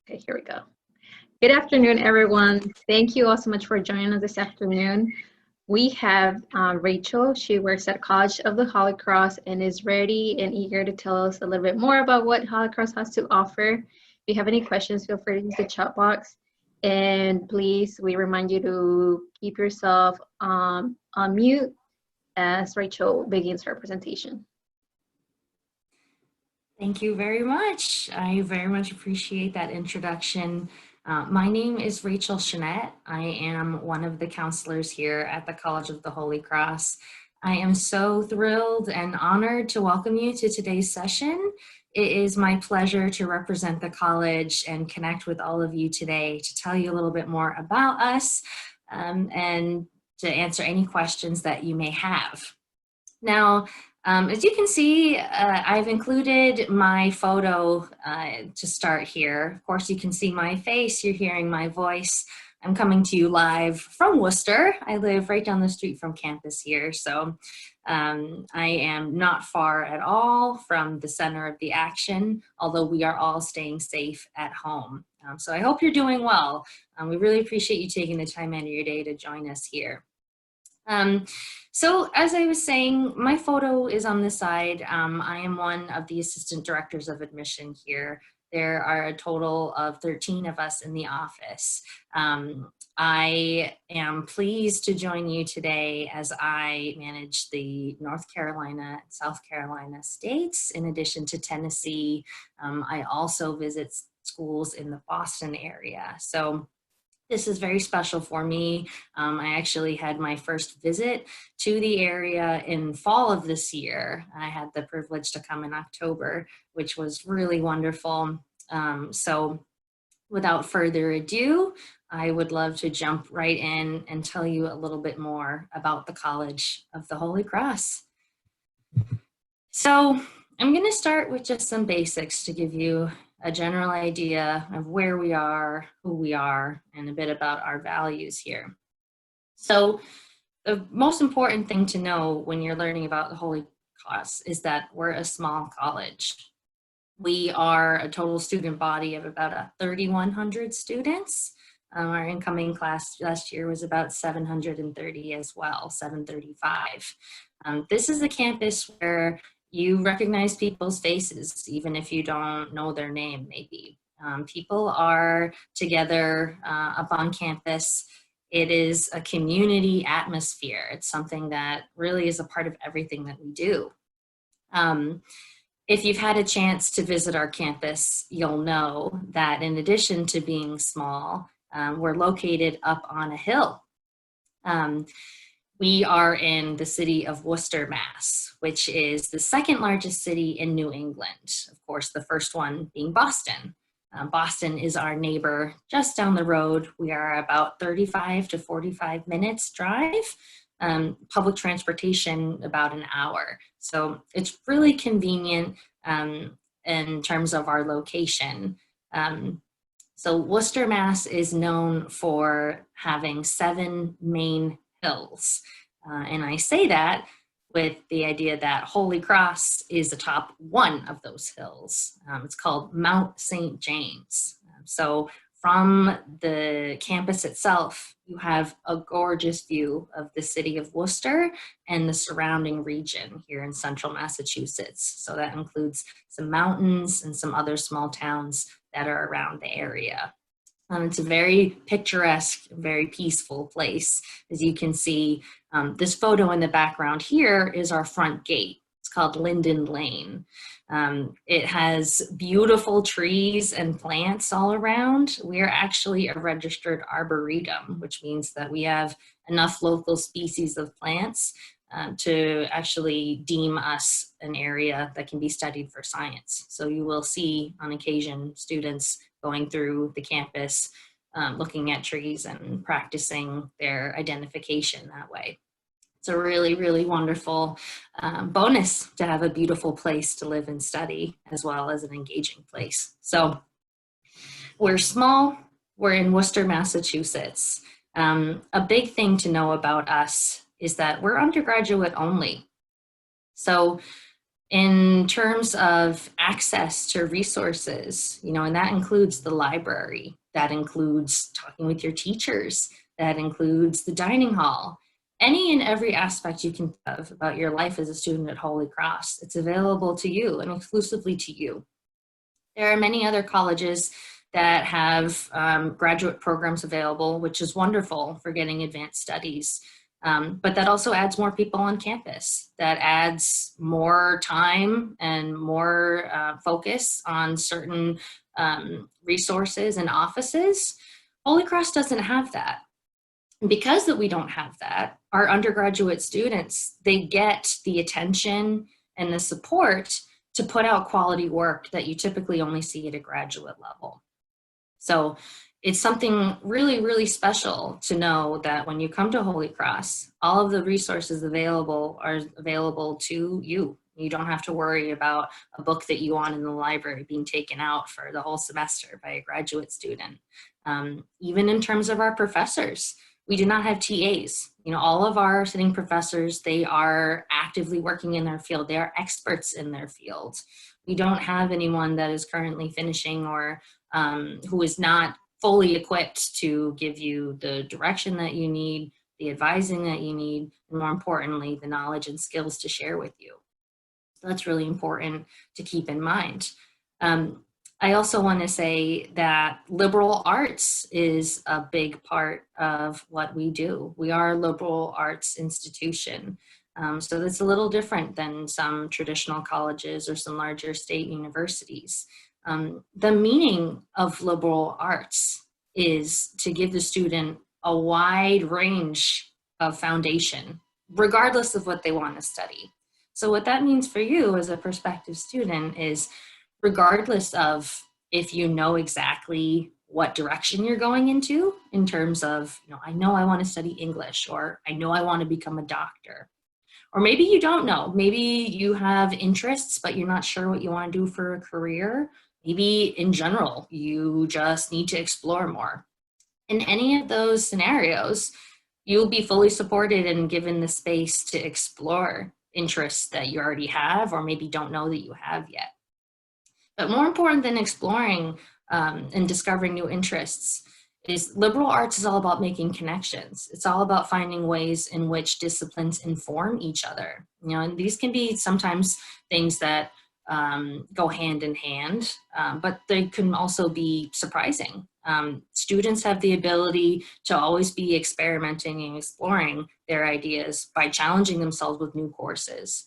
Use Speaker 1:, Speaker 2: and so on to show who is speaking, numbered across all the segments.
Speaker 1: Okay, here we go. Good afternoon, everyone. Thank you all so much for joining us this afternoon. We have Rachel. She works at College of the Holy Cross and is ready and eager to tell us a little bit more about what Holy Cross has to offer. If you have any questions, feel free to use the chat box. And please, we remind you to keep yourself on mute as Rachel begins her presentation.
Speaker 2: Thank you very much. I very much appreciate that introduction. My name is Rachel Chanette. I am one of the counselors here at the College of the Holy Cross. I am so thrilled and honored to welcome you to today's session. It is my pleasure to represent the college and connect with all of you today to tell you a little bit more about us and to answer any questions that you may have. Now, as you can see, I've included my photo to start here. Of course, you can see my face, you're hearing my voice. I'm coming to you live from Worcester. I live right down the street from campus here, so I am not far at all from the center of the action, although we are all staying safe at home. So I hope you're doing well. We really appreciate you taking the time out of your day to join us here. So as I was saying, my photo is on this side. I am one of the assistant directors of admission here. There are a total of 13 of us in the office. I am pleased to join you today as I manage the North Carolina and South Carolina states, in addition to Tennessee. I also visit schools in the Boston area. So this is very special for me. I actually had my first visit to the area in fall of this year. I had the privilege to come in October, which was really wonderful. So without further ado, I would love to jump right in and tell you a little bit more about the College of the Holy Cross. So I'm going to start with just some basics to give you a general idea of where we are, who we are, and a bit about our values here. So the most important thing to know when you're learning about the Holy Cross is that we're a small college. We are a total student body of about 3,100 students. Our incoming class last year was about 730 as well, 735. This is a campus where you recognize people's faces, even if you don't know their name, maybe. People are together up on campus. It is a community atmosphere. It's something that really is a part of everything that we do. If you've had a chance to visit our campus, you'll know that in addition to being small, we're located up on a hill. We are in the city of Worcester, Mass, which is the second largest city in New England. Of course, the first one being Boston. Boston is our neighbor just down the road. We are about 35 to 45 minutes drive. Public transportation, about an hour. So it's really convenient in terms of our location. So Worcester, Mass is known for having 7 main hills. And I say that with the idea that Holy Cross is the top one of those hills. It's called Mount St. James. So from the campus itself, you have a gorgeous view of the city of Worcester and the surrounding region here in central Massachusetts. So that includes some mountains and some other small towns that are around the area. It's a very picturesque, very peaceful place. As you can see, this photo in the background here is our front gate. It's called Linden Lane. It has beautiful trees and plants all around. We are actually a registered arboretum, which means that we have enough local species of plants to actually deem us an area that can be studied for science. So you will see on occasion students going through the campus, looking at trees and practicing their identification that way. It's a really, really wonderful bonus to have a beautiful place to live and study, as well as an engaging place. So we're small, we're in Worcester, Massachusetts. A big thing to know about us is that we're undergraduate only. So In terms of access to resources, and that includes the library, that includes talking with your teachers, that includes the dining hall, any and every aspect you can think of about your life as a student at Holy Cross, it's available to you and exclusively to you. There are many other colleges that have graduate programs available, which is wonderful for getting advanced studies. But that also adds more people on campus. That adds more time and more focus on certain resources and offices. Holy Cross doesn't have that. And because that we don't have that, our undergraduate students, they get the attention and the support to put out quality work that you typically only see at a graduate level. So it's something really, really special to know that when you come to Holy Cross, all of the resources available are available to you. You don't have to worry about a book that you want in the library being taken out for the whole semester by a graduate student. Even in terms of our professors, we do not have TAs. All of our sitting professors, they are actively working in their field. They are experts in their field. We don't have anyone that is currently finishing or who is not fully equipped to give you the direction that you need, the advising that you need, and more importantly, the knowledge and skills to share with you. So that's really important to keep in mind. I also want to say that liberal arts is a big part of what we do. We are a liberal arts institution. So that's a little different than some traditional colleges or some larger state universities. The meaning of liberal arts is to give the student a wide range of foundation, regardless of what they want to study. So what that means for you as a prospective student is, regardless of if you know exactly what direction you're going into in terms of, I know I want to study English, or I know I want to become a doctor. Or maybe you don't know. Maybe you have interests, but you're not sure what you want to do for a career. Maybe in general, you just need to explore more. In any of those scenarios, you'll be fully supported and given the space to explore interests that you already have or maybe don't know that you have yet. But more important than exploring and discovering new interests is liberal arts is all about making connections. It's all about finding ways in which disciplines inform each other. And these can be sometimes things that go hand in hand, but they can also be surprising. Students have the ability to always be experimenting and exploring their ideas by challenging themselves with new courses.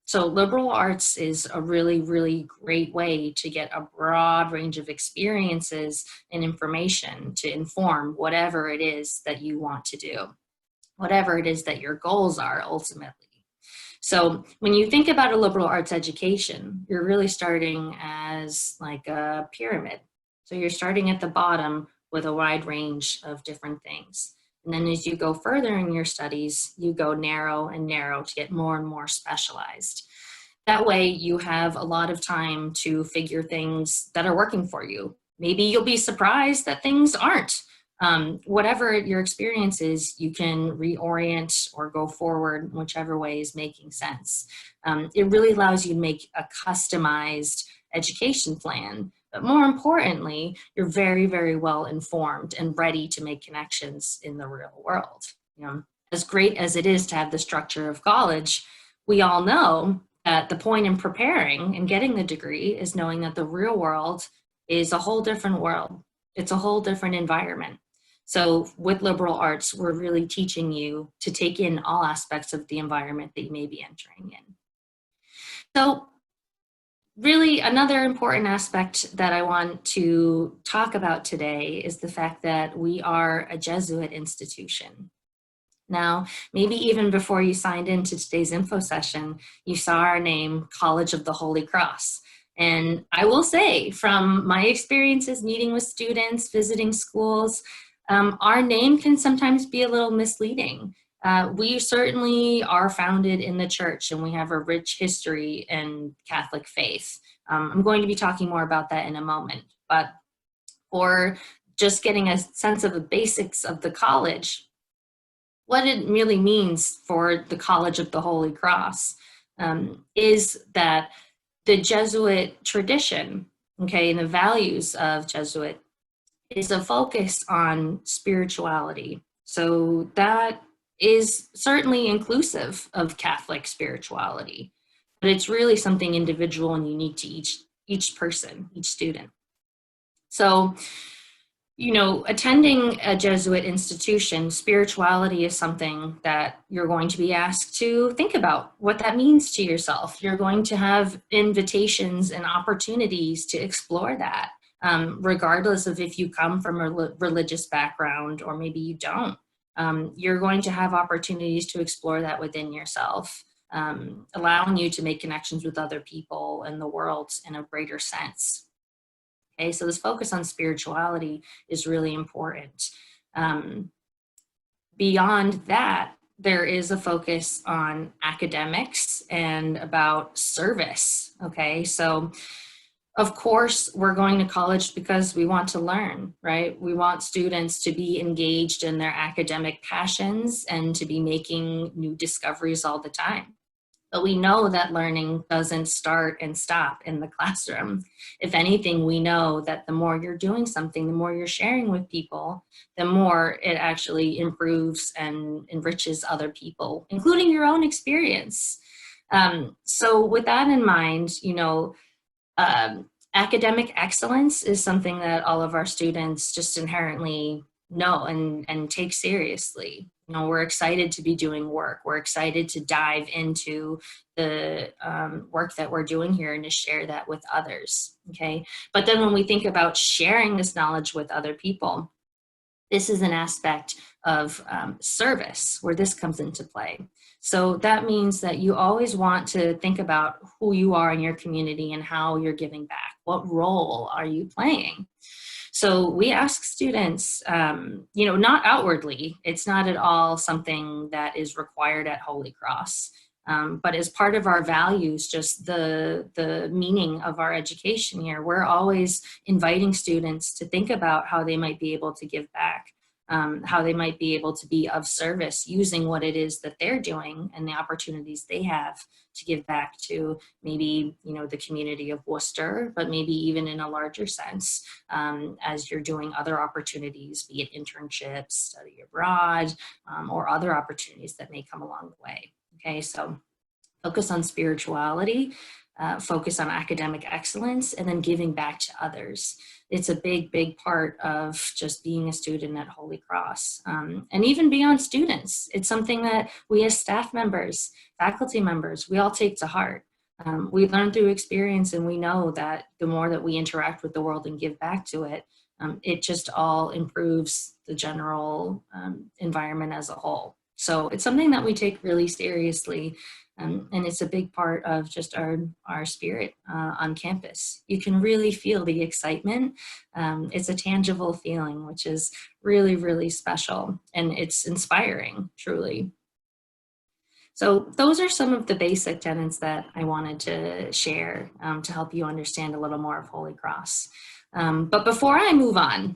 Speaker 2: So liberal arts is a really, really great way to get a broad range of experiences and information to inform whatever it is that you want to do, whatever it is that your goals are ultimately. So when you think about a liberal arts education, you're really starting as like a pyramid. So you're starting at the bottom with a wide range of different things. And then as you go further in your studies, you go narrow and narrow to get more and more specialized. That way you have a lot of time to figure things that are working for you. Maybe you'll be surprised that things aren't. Whatever your experience is, you can reorient or go forward whichever way is making sense. It really allows you to make a customized education plan. But more importantly, you're very, very well informed and ready to make connections in the real world. As great as it is to have the structure of college, we all know that the point in preparing and getting the degree is knowing that the real world is a whole different world. It's a whole different environment. So with liberal arts, we're really teaching you to take in all aspects of the environment that you may be entering in. So really, another important aspect that I want to talk about today is the fact that we are a Jesuit institution. Now, maybe even before you signed into today's info session, you saw our name, College of the Holy Cross. And I will say, from my experiences meeting with students, visiting schools, our name can sometimes be a little misleading. We certainly are founded in the church and we have a rich history in Catholic faith. I'm going to be talking more about that in a moment, but for just getting a sense of the basics of the college, what it really means for the College of the Holy Cross. is that the Jesuit tradition, okay, and the values of Jesuit is a focus on spirituality. So that is certainly inclusive of Catholic spirituality, but it's really something individual and unique to each person, each student. So, you know, attending a Jesuit institution, spirituality is something that you're going to be asked to think about what that means to yourself. You're going to have invitations and opportunities to explore that, regardless of if you come from a religious background or maybe you don't. You're going to have opportunities to explore that within yourself, allowing you to make connections with other people and the world in a greater sense. Okay, so this focus on spirituality is really important. Beyond that, there is a focus on academics and about service. Okay, so of course, we're going to college because we want to learn, right? We want students to be engaged in their academic passions and to be making new discoveries all the time. But we know that learning doesn't start and stop in the classroom. If anything, we know that the more you're doing something, the more you're sharing with people, the more it actually improves and enriches other people, including your own experience. So with that in mind, you know, academic excellence is something that all of our students just inherently know and take seriously. You know, we're excited to be doing work. We're excited to dive into the work that we're doing here and to share that with others, okay? But then when we think about sharing this knowledge with other people, this is an aspect of service where this comes into play. So that means that you always want to think about who you are in your community and how you're giving back. What role are you playing? So we ask students, you know, not outwardly, it's not at all something that is required at Holy Cross, but as part of our values, just the meaning of our education here, we're always inviting students to think about how they might be able to give back, how they might be able to be of service using what it is that they're doing and the opportunities they have to give back to maybe, you know, the community of Worcester, but maybe even in a larger sense, as you're doing other opportunities, be it internships, study abroad, or other opportunities that may come along the way. Okay, so focus on spirituality, focus on academic excellence, and then giving back to others. It's a big, big part of just being a student at Holy Cross. And even beyond students, it's something that we as staff members, faculty members, we all take to heart. We learn through experience, and we know that the more that we interact with the world and give back to it, it just all improves the general environment as a whole. So it's something that we take really seriously. And it's a big part of just our spirit on campus. You can really feel the excitement. It's a tangible feeling, which is really, really special. And it's inspiring, truly. So those are some of the basic tenets that I wanted to share to help you understand a little more of Holy Cross. But before I move on,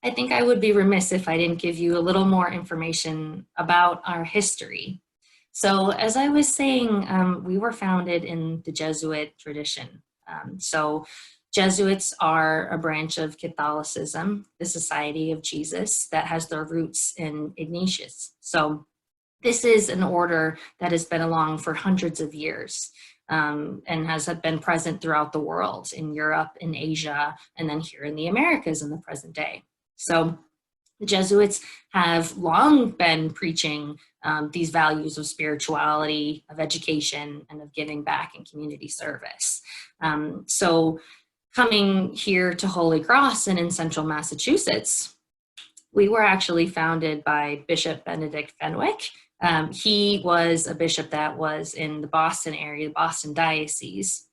Speaker 2: I think I would be remiss if I didn't give you a little more information about our history. So as I was saying, we were founded in the Jesuit tradition. So Jesuits are a branch of Catholicism, the Society of Jesus, that has their roots in Ignatius. So this is an order that has been along for hundreds of years and has been present throughout the world, in Europe, in Asia, and then here in the Americas in the present day. So the Jesuits have long been preaching these values of spirituality, of education, and of giving back and community service. So coming here to Holy Cross and in central Massachusetts, we were actually founded by Bishop Benedict Fenwick. He was a bishop that was in the Boston area, the Boston diocese.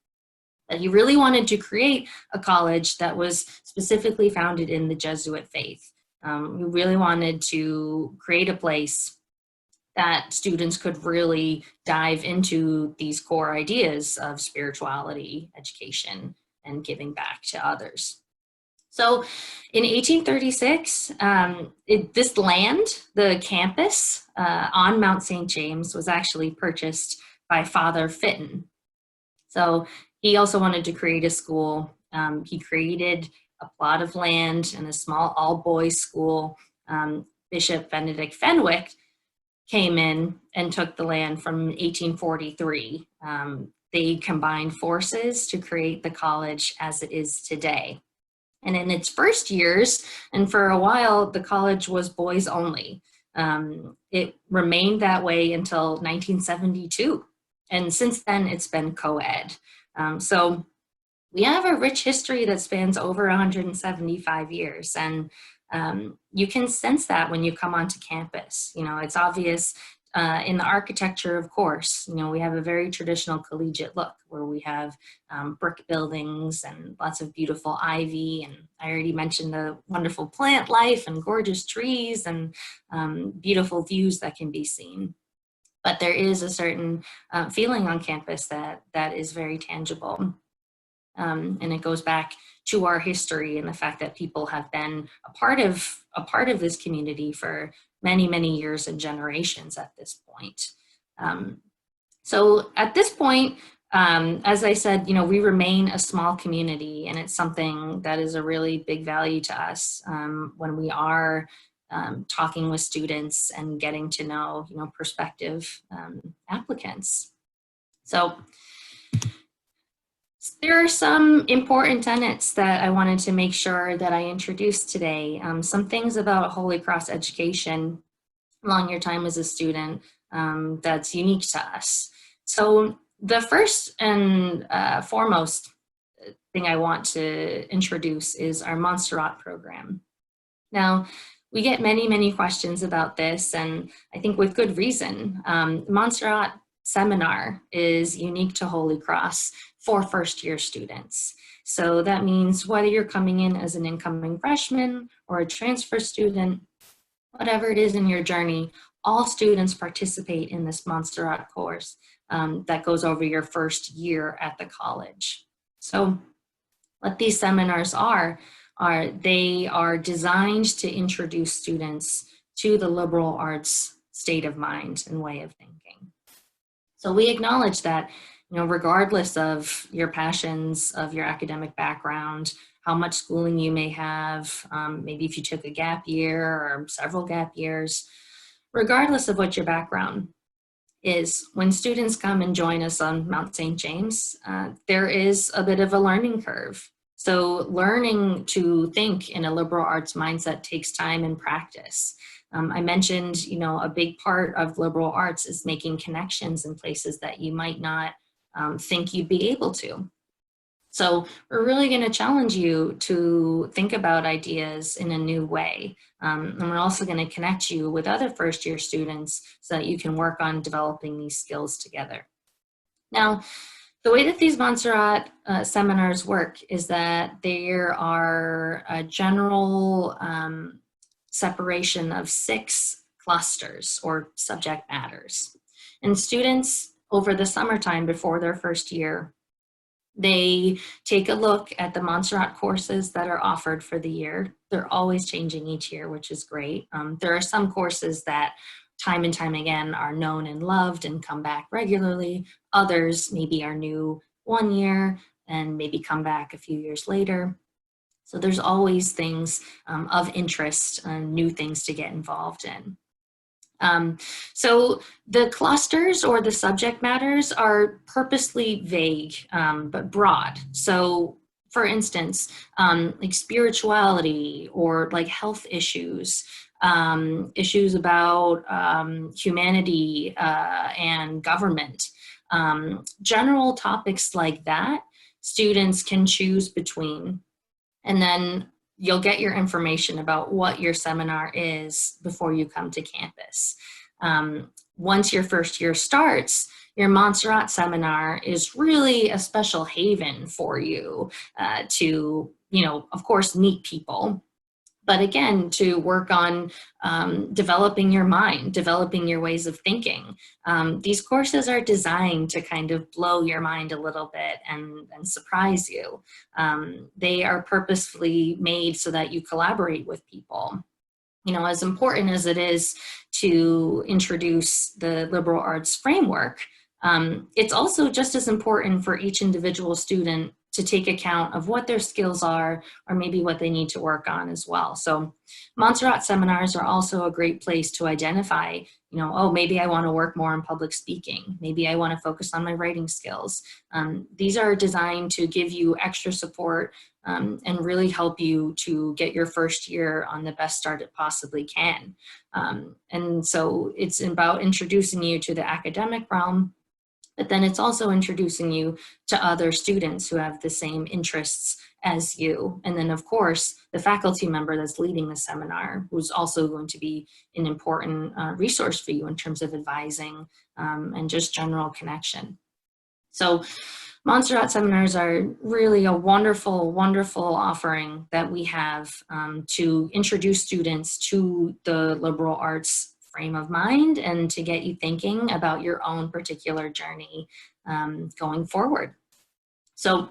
Speaker 2: He really wanted to create a college that was specifically founded in the Jesuit faith. We really wanted to create a place that students could really dive into these core ideas of spirituality, education, and giving back to others. So in 1836, this land, the campus on Mount St. James, was actually purchased by Father Fitton. So he also wanted to create a school. He created a plot of land and a small all-boys school. Bishop Benedict Fenwick came in and took the land from 1843. They combined forces to create the college as it is today. And in its first years, and for a while, the college was boys only. It remained that way until 1972. And since then, it's been co-ed. So we have a rich history that spans over 175 years. And you can sense that when you come onto campus. You know, it's obvious in the architecture, of course. You know, we have a very traditional collegiate look where we have brick buildings and lots of beautiful ivy. And I already mentioned the wonderful plant life and gorgeous trees and beautiful views that can be seen. But there is a certain feeling on campus that is very tangible. And it goes back to our history and the fact that people have been a part of this community for many, many years and generations at this point. So at this point, as I said, you know, we remain a small community, and it's something that is a really big value to us when we are talking with students and getting to know, you know, prospective applicants. So there are some important tenets that I wanted to make sure that I introduced today. Some things about Holy Cross education along your time as a student that's unique to us. So the first and foremost thing I want to introduce is our Montserrat program. Now, we get many, many questions about this, and I think with good reason. Montserrat seminar is unique to Holy Cross for first-year students. So that means whether you're coming in as an incoming freshman or a transfer student, whatever it is in your journey, all students participate in this Montserrat course that goes over your first year at the college. So what these seminars are they are designed to introduce students to the liberal arts state of mind and way of thinking. So we acknowledge that, you know, regardless of your passions, of your academic background, how much schooling you may have, maybe if you took a gap year or several gap years, regardless of what your background is, when students come and join us on Mount St. James, there is a bit of a learning curve. So learning to think in a liberal arts mindset takes time and practice. I mentioned, you know, a big part of liberal arts is making connections in places that you might not think you'd be able to. So we're really going to challenge you to think about ideas in a new way. And we're also going to connect you with other first-year students so that you can work on developing these skills together. Now, the way that these Montserrat seminars work is that there are a general separation of 6 clusters or subject matters. And students over the summertime before their first year, they take a look at the Montserrat courses that are offered for the year. They're always changing each year, which is great. There are some courses that time and time again are known and loved and come back regularly. Others maybe are new one year and maybe come back a few years later. So there's always things of interest and new things to get involved in. So the clusters or the subject matters are purposely vague, but broad. So for instance, like spirituality or like health issues, issues about humanity and government, general topics like that, students can choose between. And then you'll get your information about what your seminar is before you come to campus. Once your first year starts, your Montserrat seminar is really a special haven for you to, you know, of course, meet people. But again, to work on developing your mind, developing your ways of thinking. These courses are designed to kind of blow your mind a little bit and surprise you. They are purposefully made so that you collaborate with people. You know, as important as it is to introduce the liberal arts framework, It's also just as important for each individual student to take account of what their skills are or maybe what they need to work on as well. So Montserrat seminars are also a great place to identify, oh, maybe I want to work more on public speaking. Maybe I want to focus on my writing skills. These are designed to give you extra support and really help you to get your first year on the best start it possibly can. And so it's about introducing you to the academic realm, but then it's also introducing you to other students who have the same interests as you. And then of course, the faculty member that's leading the seminar, who's also going to be an important resource for you in terms of advising and just general connection. So Montserrat seminars are really a wonderful, wonderful offering that we have to introduce students to the liberal arts frame of mind and to get you thinking about your own particular journey going forward. So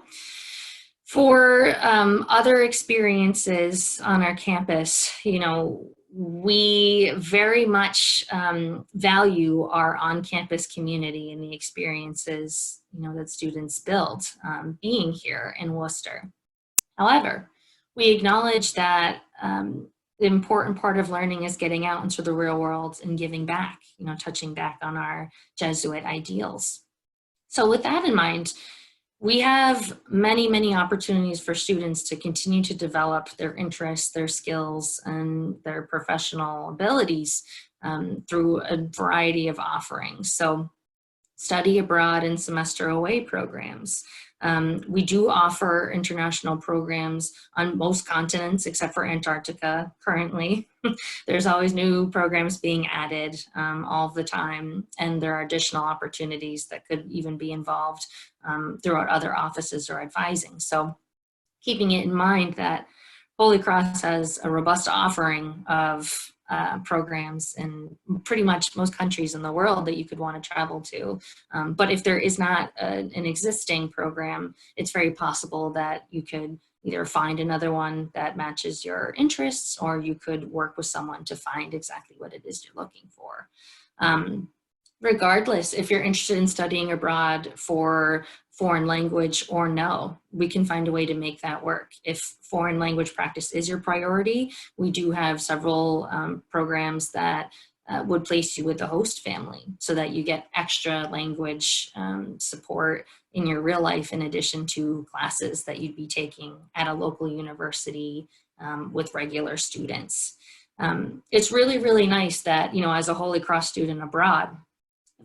Speaker 2: for other experiences on our campus, we very much value our on-campus community and the experiences that students build being here in Worcester. However, we acknowledge that the important part of learning is getting out into the real world and giving back, touching back on our Jesuit ideals. So with that in mind, we have many, many opportunities for students to continue to develop their interests, their skills, and their professional abilities through a variety of offerings. So study abroad and semester away programs. We do offer international programs on most continents except for Antarctica currently. There's always new programs being added all the time, and there are additional opportunities that could even be involved throughout other offices or advising. So keeping it in mind that Holy Cross has a robust offering of programs in pretty much most countries in the world that you could want to travel to. But if there is not an existing program, it's very possible that you could either find another one that matches your interests, or you could work with someone to find exactly what it is you're looking for. Regardless, if you're interested in studying abroad for foreign language or no, we can find a way to make that work. If foreign language practice is your priority, we do have several programs that would place you with the host family so that you get extra language support in your real life in addition to classes that you'd be taking at a local university with regular students. It's really, really nice that, as a Holy Cross student abroad,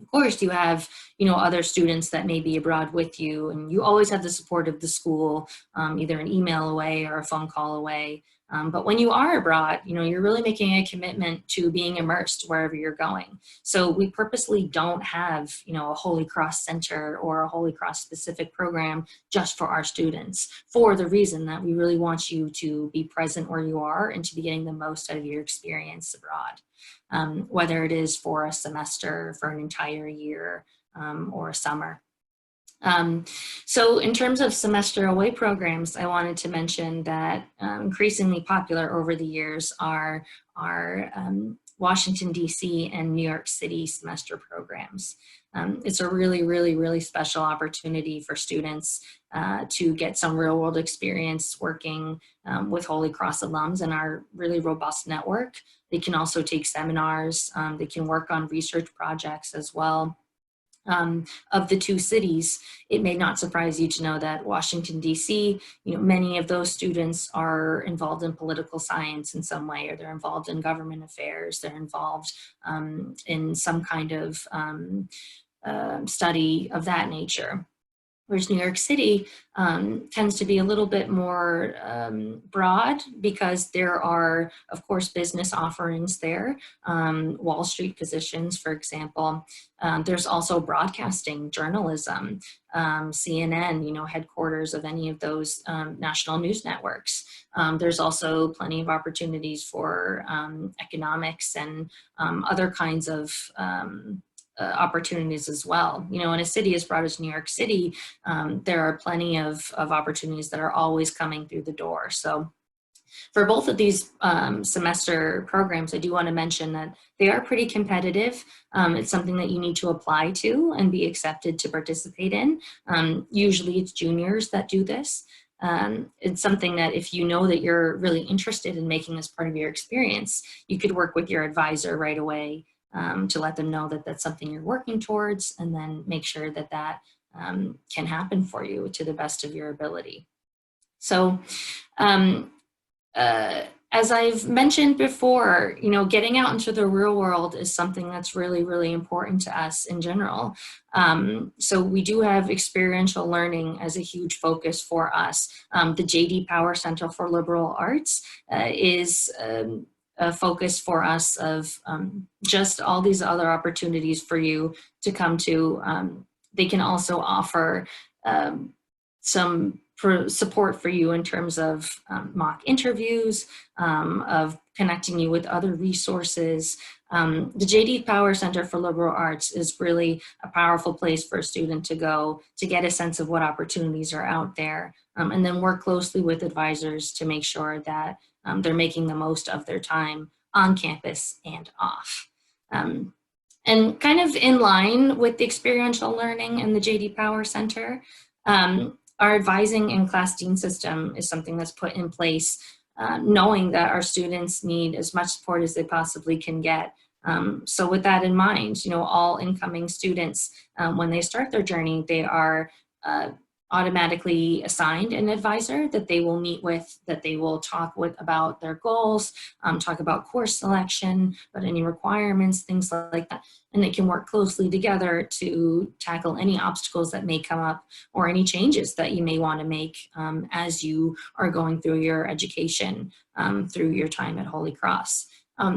Speaker 2: of course, you have, other students that may be abroad with you, and you always have the support of the school, either an email away or a phone call away. But when you are abroad, you're really making a commitment to being immersed wherever you're going. So we purposely don't have, a Holy Cross Center or a Holy Cross specific program just for our students, for the reason that we really want you to be present where you are and to be getting the most out of your experience abroad. Whether it is for a semester, for an entire year, or a summer. So in terms of semester away programs, I wanted to mention that increasingly popular over the years are Washington, D.C. and New York City semester programs. It's a really, really, really special opportunity for students to get some real world experience working with Holy Cross alums in our really robust network. They can also take seminars. They can work on research projects as well. Of the two cities, it may not surprise you to know that Washington, D.C., many of those students are involved in political science in some way, or they're involved in government affairs, they're involved in some kind of study of that nature. Whereas New York City tends to be a little bit more broad because there are, of course, business offerings there, Wall Street positions, for example. There's also broadcasting, journalism, CNN, headquarters of any of those national news networks. There's also plenty of opportunities for economics and other kinds of opportunities as well. In a city as broad as New York City, there are plenty of opportunities that are always coming through the door. So For both of these semester programs, I do want to mention that they are pretty competitive. It's something that you need to apply to and be accepted to participate in. Usually it's juniors that do this. It's something that if you know that you're really interested in making this part of your experience, you could work with your advisor right away to let them know that that's something you're working towards, and then make sure that that can happen for you to the best of your ability. So as I've mentioned before, you know, getting out into the real world is something that's really, really important to us in general. So we do have experiential learning as a huge focus for us. The JD Power Center for Liberal Arts is a focus for us of just all these other opportunities for you to come to. They can also offer some support for you in terms of mock interviews, of connecting you with other resources. The JD Power Center for Liberal Arts is really a powerful place for a student to go to get a sense of what opportunities are out there, and then work closely with advisors to make sure that they're making the most of their time on campus and off. And kind of in line with the experiential learning in the JD Power Center, our advising and class dean system is something that's put in place, knowing that our students need as much support as they possibly can get. So with that in mind, you know, all incoming students, when they start their journey, they are automatically assigned an advisor that they will meet with, that they will talk with about their goals, talk about course selection, about any requirements, things like that. And they can work closely together to tackle any obstacles that may come up or any changes that you may want to make as you are going through your education through your time at Holy Cross.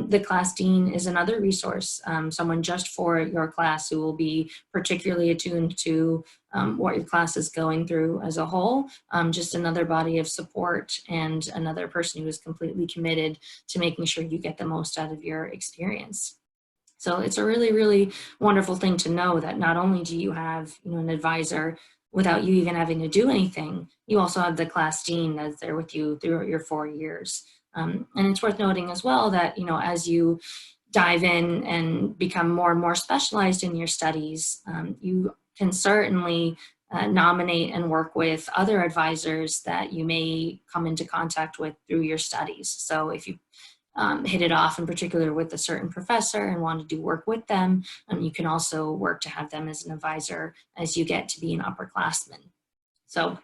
Speaker 2: The class dean is another resource, someone just for your class who will be particularly attuned to what your class is going through as a whole, just another body of support and another person who is completely committed to making sure you get the most out of your experience. So it's a really, really wonderful thing to know that not only do you have, you know, an advisor without you even having to do anything, you also have the class dean that's there with you throughout your 4 years. And it's worth noting as well that, you know, as you dive in and become more and more specialized in your studies, you can certainly nominate and work with other advisors that you may come into contact with through your studies. So if you hit it off in particular with a certain professor and want to do work with them, you can also work to have them as an advisor as you get to be an upperclassman. So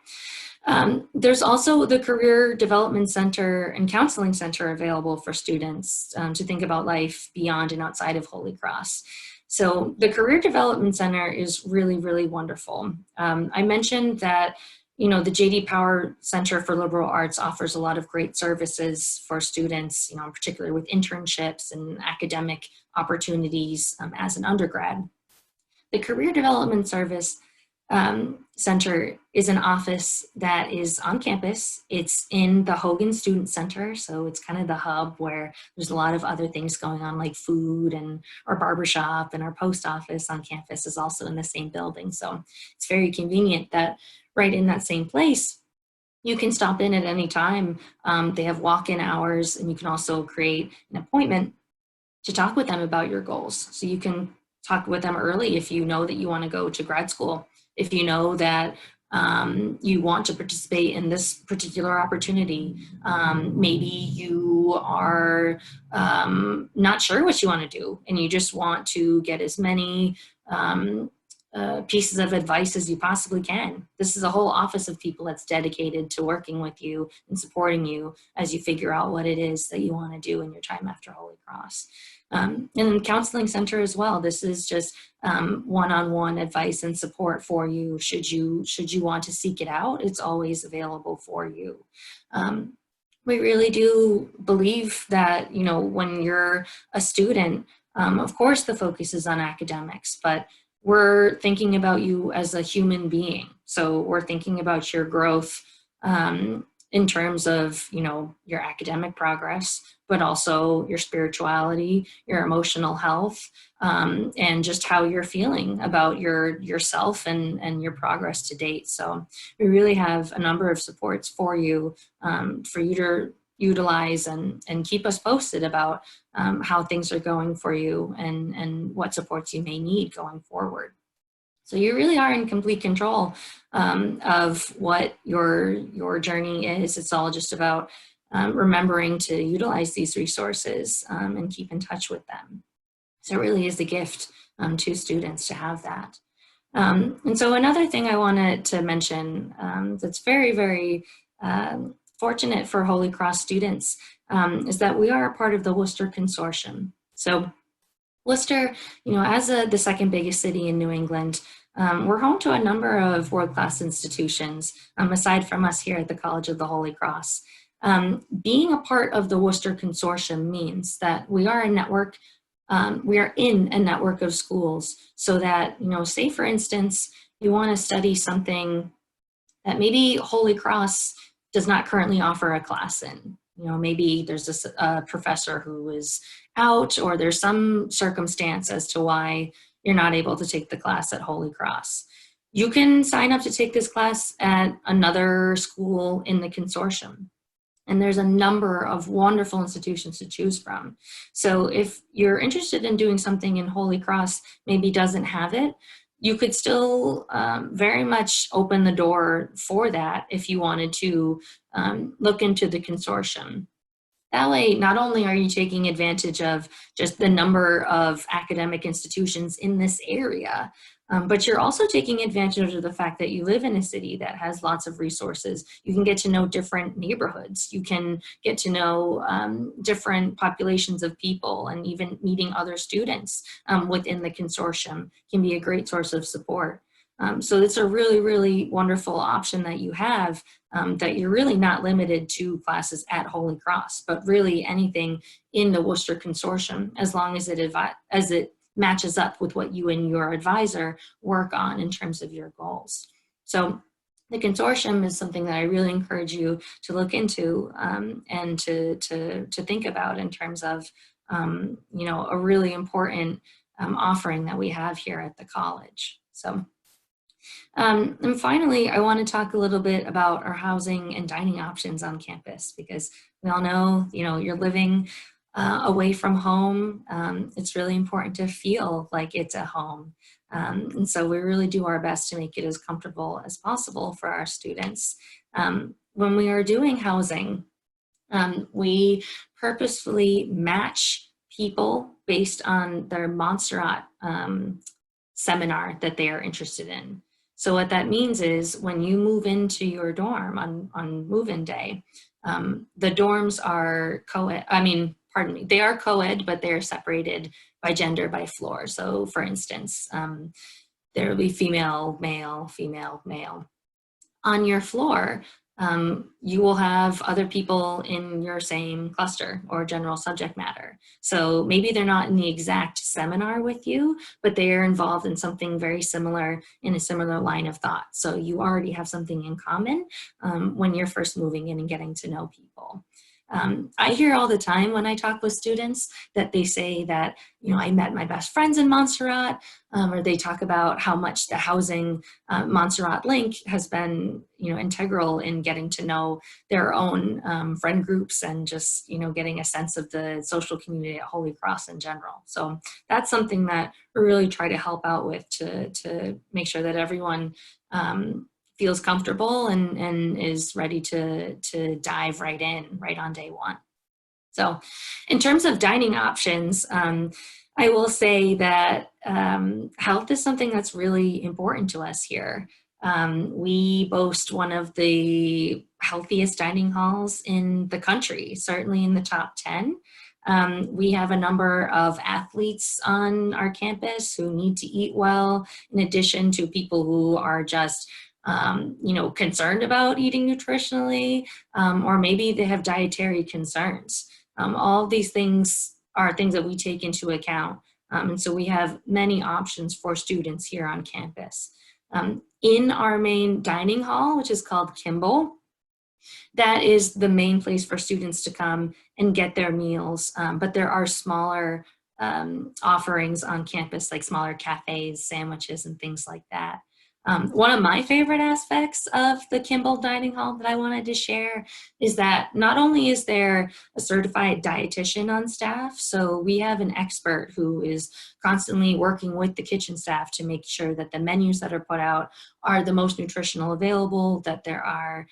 Speaker 2: there's also the Career Development Center and Counseling Center available for students to think about life beyond and outside of Holy Cross. So the Career Development Center is really, really wonderful. I mentioned that, you know, the JD Power Center for Liberal Arts offers a lot of great services for students, you know, particularly with internships and academic opportunities as an undergrad. The Career Development Service Center is an office that is on campus. It's in the Hogan Student Center, so it's kind of the hub where there's a lot of other things going on, like food and our barbershop, and our post office on campus is also in the same building. So it's very convenient that right in that same place, you can stop in at any time. They have walk-in hours, and you can also create an appointment to talk with them about your goals. So you can talk with them early if you know that you want to go to grad school, if you know that you want to participate in this particular opportunity. Maybe you are not sure what you want to do, and you just want to get as many pieces of advice as you possibly can. This is a whole office of people that's dedicated to working with you and supporting you as you figure out what it is that you want to do in your time after Holy Cross. And then Counseling Center as well. This is just one-on-one advice and support for you. Should you want to seek it out, it's always available for you. We really do believe that, you know, when you're a student, of course the focus is on academics, but we're thinking about you as a human being. So we're thinking about your growth in terms of, you know, your academic progress, but also your spirituality, your emotional health, and just how you're feeling about yourself and your progress to date. So we really have a number of supports for you to, utilize and keep us posted about how things are going for you and what supports you may need going forward. So you really are in complete control of what your journey is. It's all just about remembering to utilize these resources and keep in touch with them. So it really is a gift to students to have that. And so another thing I wanted to mention that's very, very fortunate for Holy Cross students is that we are a part of the Worcester Consortium. So Worcester, as the second biggest city in New England, we're home to a number of world-class institutions, aside from us here at the College of the Holy Cross. Being a part of the Worcester Consortium means that we are a network, we are in a network of schools, so that, say for instance, you want to study something that maybe Holy Cross does not currently offer a class in. Maybe there's a professor who is out, or there's some circumstance as to why you're not able to take the class at Holy Cross. You can sign up to take this class at another school in the consortium. And there's a number of wonderful institutions to choose from. So if you're interested in doing something in Holy Cross, maybe doesn't have it, you could still very much open the door for that if you wanted to look into the consortium. That way, not only are you taking advantage of just the number of academic institutions in this area, but you're also taking advantage of the fact that you live in a city that has lots of resources. You can get to know different neighborhoods. You can get to know different populations of people, and even meeting other students within the consortium can be a great source of support. So it's a really, really wonderful option that you have, that you're really not limited to classes at Holy Cross, but really anything in the Worcester Consortium, as long as it matches up with what you and your advisor work on in terms of your goals. So the consortium is something that I really encourage you to look into and to think about in terms of a really important offering that we have here at the college. So. And finally, I want to talk a little bit about our housing and dining options on campus, because we all know, you're living away from home. It's really important to feel like it's a home. And so we really do our best to make it as comfortable as possible for our students. When we are doing housing, we purposefully match people based on their Montserrat seminar that they are interested in. So what that means is when you move into your dorm on move-in day, the dorms are co-ed, they are co-ed, but they're separated by gender by floor. So for instance, there will be female, male, female, male. On your floor, you will have other people in your same cluster or general subject matter. So maybe they're not in the exact seminar with you, but they are involved in something very similar in a similar line of thought. So you already have something in common when you're first moving in and getting to know people. I hear all the time when I talk with students that they say that, I met my best friends in Montserrat, or they talk about how much the housing Montserrat link has been, integral in getting to know their own friend groups and just, getting a sense of the social community at Holy Cross in general. So that's something that we really try to help out with to make sure that everyone feels comfortable and is ready to dive right in right on day one. So in terms of dining options, I will say that health is something that's really important to us here. We boast one of the healthiest dining halls in the country, certainly in the top 10. We have a number of athletes on our campus who need to eat well, in addition to people who are just concerned about eating nutritionally, or maybe they have dietary concerns. All of these things are things that we take into account. And so we have many options for students here on campus. In our main dining hall, which is called Kimball, that is the main place for students to come and get their meals. But there are smaller offerings on campus, like smaller cafes, sandwiches, and things like that. One of my favorite aspects of the Kimball Dining Hall that I wanted to share is that not only is there a certified dietitian on staff, so we have an expert who is constantly working with the kitchen staff to make sure that the menus that are put out are the most nutritional available, that there are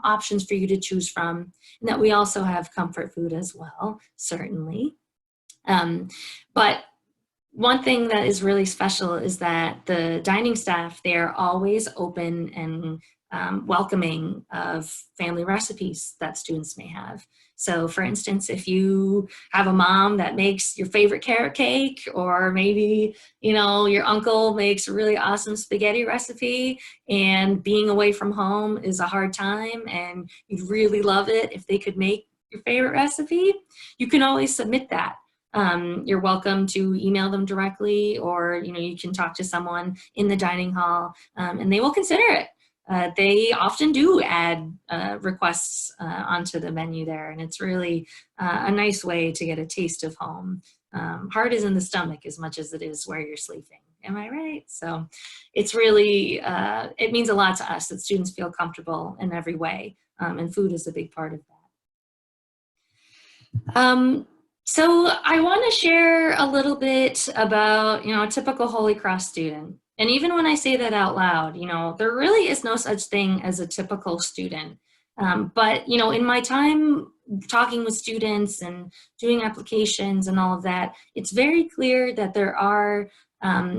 Speaker 2: options for you to choose from, and that we also have comfort food as well, certainly. But one thing that is really special is that the dining staff, they're always open and welcoming of family recipes that students may have. So for instance, if you have a mom that makes your favorite carrot cake, or maybe, you know, your uncle makes a really awesome spaghetti recipe and being away from home is a hard time and you'd really love it if they could make your favorite recipe, you can always submit that. You're welcome to email them directly, or you can talk to someone in the dining hall, and they will consider it. They often do add requests onto the menu there, and it's really a nice way to get a taste of home. Heart is in the stomach as much as it is where you're sleeping. Am I right? So it's really, it means a lot to us that students feel comfortable in every way, and food is a big part of that. So I want to share a little bit about, a typical Holy Cross student. And even when I say that out loud, there really is no such thing as a typical student. But, in my time talking with students and doing applications and all of that, it's very clear that there are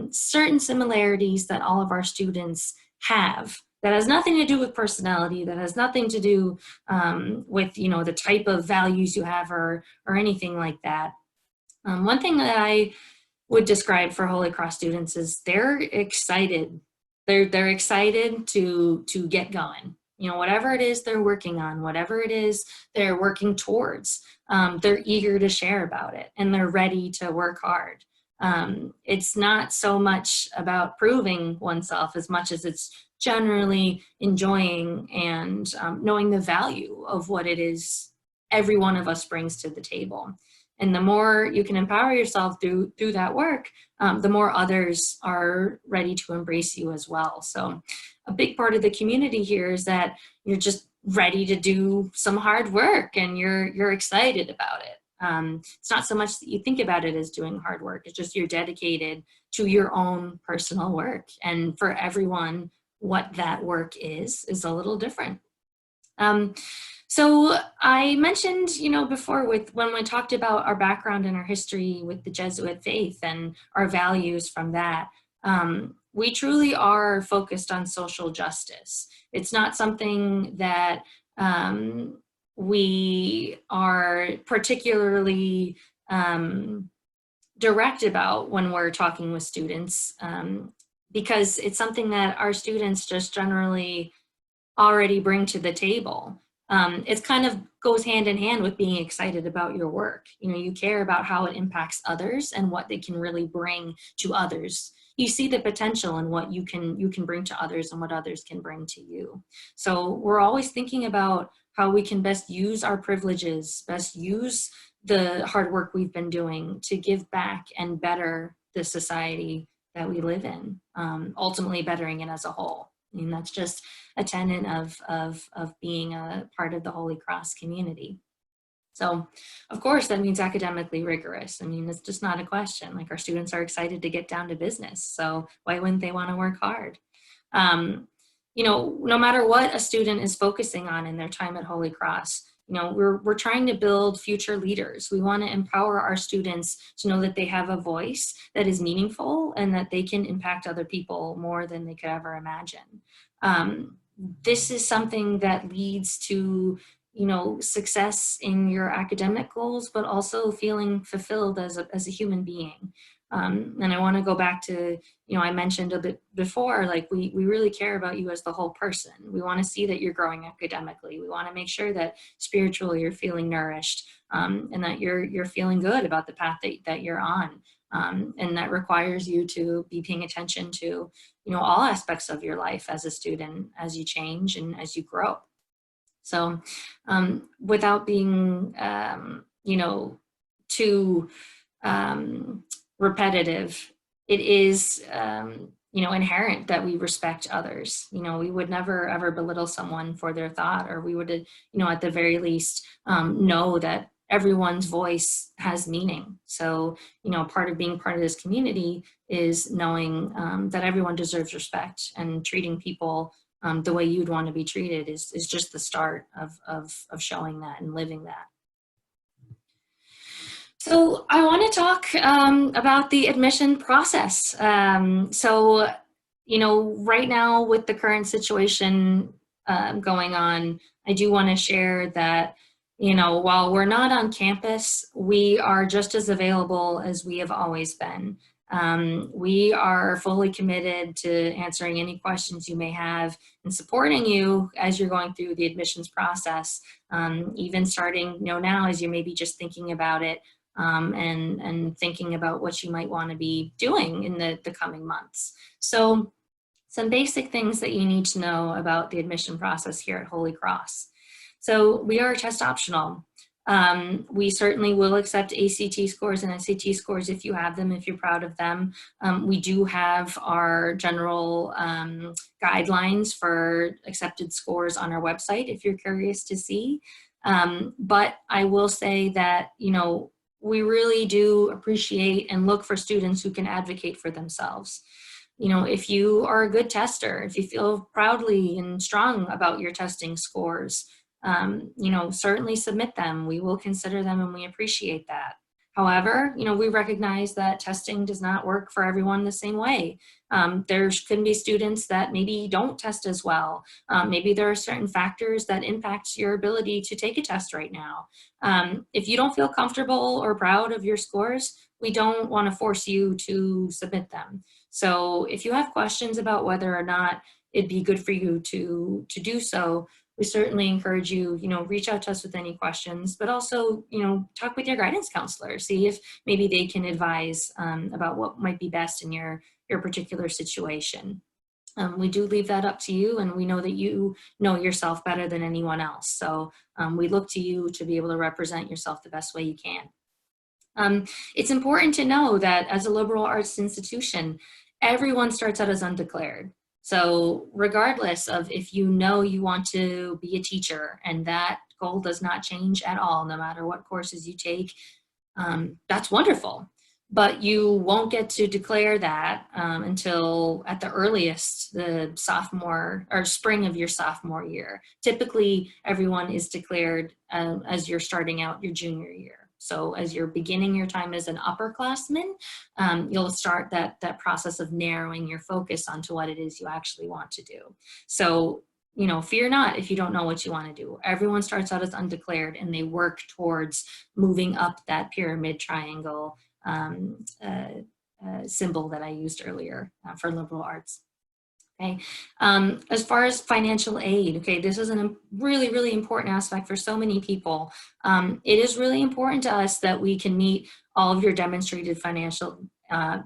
Speaker 2: certain similarities that all of our students have. That has nothing to do with personality, that has nothing to do with, the type of values you have or anything like that. One thing that I would describe for Holy Cross students is they're excited. They're excited to get going. Whatever it is they're working on, whatever it is they're working towards, they're eager to share about it and they're ready to work hard. It's not so much about proving oneself as much as it's generally enjoying and knowing the value of what it is every one of us brings to the table. And the more you can empower yourself through that work, the more others are ready to embrace you as well. So a big part of the community here is that you're just ready to do some hard work and you're excited about it. It's not so much that you think about it as doing hard work, it's just you're dedicated to your own personal work. And for everyone, what that work is a little different. So I mentioned, before when we talked about our background and our history with the Jesuit faith and our values from that, we truly are focused on social justice. It's not something that we are particularly direct about when we're talking with students, because it's something that our students just generally already bring to the table. It kind of goes hand in hand with being excited about your work. You care about how it impacts others and what they can really bring to others. You see the potential in what you can bring to others and what others can bring to you. So we're always thinking about how we can best use our privileges, best use the hard work we've been doing to give back and better the society that we live in, ultimately bettering it as a whole. I mean, that's just a tenet of being a part of the Holy Cross community. So, of course, that means academically rigorous. I mean, it's just not a question. Like, our students are excited to get down to business. So why wouldn't they want to work hard? No matter what a student is focusing on in their time at Holy Cross, we're trying to build future leaders. We want to empower our students to know that they have a voice that is meaningful and that they can impact other people more than they could ever imagine. This is something that leads to, success in your academic goals, but also feeling fulfilled as a human being. And I want to go back to, I mentioned a bit before, like we really care about you as the whole person. We want to see that you're growing academically. We want to make sure that spiritually you're feeling nourished, and that you're feeling good about the path that you're on. And that requires you to be paying attention to, all aspects of your life as a student, as you change and as you grow. So without being, too repetitive, it is inherent that we respect others. We would never ever belittle someone for their thought, or we would, at the very least, know that everyone's voice has meaning. So, part of being part of this community is knowing that everyone deserves respect, and treating people the way you'd want to be treated is just the start of showing that and living that. So I want to talk about the admission process. Right now with the current situation going on, I do want to share that, while we're not on campus, we are just as available as we have always been. We are fully committed to answering any questions you may have and supporting you as you're going through the admissions process, even starting now as you may be just thinking about it, and thinking about what you might want to be doing in the coming months. So some basic things that you need to know about the admission process here at Holy Cross. So we are test optional. We certainly will accept ACT scores and SAT scores if you have them, if you're proud of them. We do have our general guidelines for accepted scores on our website if you're curious to see. But I will say that, we really do appreciate and look for students who can advocate for themselves. If you are a good tester, if you feel proudly and strong about your testing scores, certainly submit them. We will consider them and we appreciate that. However, we recognize that testing does not work for everyone the same way. There can be students that maybe don't test as well. Maybe there are certain factors that impact your ability to take a test right now. If you don't feel comfortable or proud of your scores, we don't want to force you to submit them. So if you have questions about whether or not it'd be good for you to do so, we certainly encourage you, reach out to us with any questions, but also, talk with your guidance counselor, see if maybe they can advise about what might be best in your particular situation. We do leave that up to you, and we know that you know yourself better than anyone else. So we look to you to be able to represent yourself the best way you can. It's important to know that as a liberal arts institution, everyone starts out as undeclared. So regardless of if you want to be a teacher and that goal does not change at all, no matter what courses you take, that's wonderful. But you won't get to declare that until at the earliest, the sophomore or spring of your sophomore year. Typically, everyone is declared as you're starting out your junior year. So as you're beginning your time as an upperclassman, you'll start that process of narrowing your focus onto what it is you actually want to do. So, fear not if you don't know what you want to do. Everyone starts out as undeclared and they work towards moving up that pyramid triangle symbol that I used earlier for liberal arts. Okay. As far as financial aid, okay, this is a really, really important aspect for so many people. It is really important to us that we can meet all of your demonstrated financial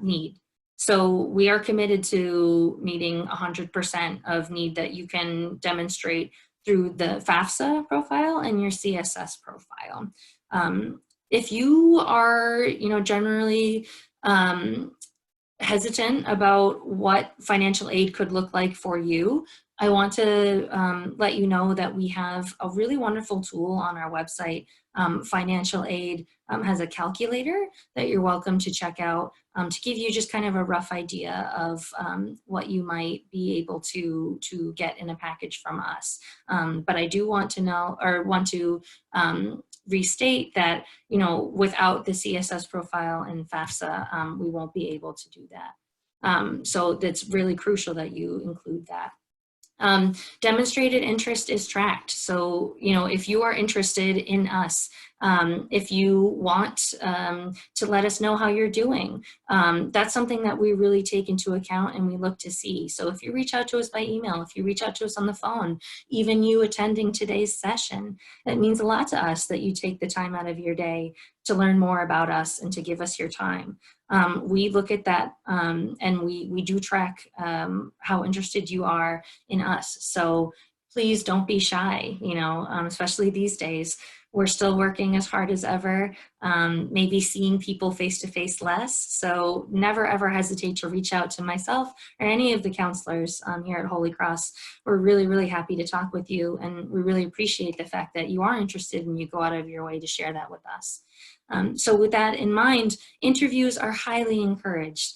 Speaker 2: need. So we are committed to meeting 100% of need that you can demonstrate through the FAFSA profile and your CSS profile. If you are, generally hesitant about what financial aid could look like for you, I want to let you know that we have a really wonderful tool on our website. Financial aid has a calculator that you're welcome to check out to give you just kind of a rough idea of what you might be able to get in a package from us. But I do want to restate that, without the CSS profile and FAFSA, we won't be able to do that. So that's really crucial that you include that. Demonstrated interest is tracked. So, if you are interested in us, if you want to let us know how you're doing, that's something that we really take into account and we look to see. So if you reach out to us by email, if you reach out to us on the phone, even you attending today's session, it means a lot to us that you take the time out of your day to learn more about us and to give us your time. We look at that and we do track how interested you are in us. So please don't be shy, especially these days. We're still working as hard as ever, maybe seeing people face to face less. So never ever hesitate to reach out to myself or any of the counselors here at Holy Cross. We're really, really happy to talk with you, and we really appreciate the fact that you are interested and you go out of your way to share that with us. So with that in mind, interviews are highly encouraged.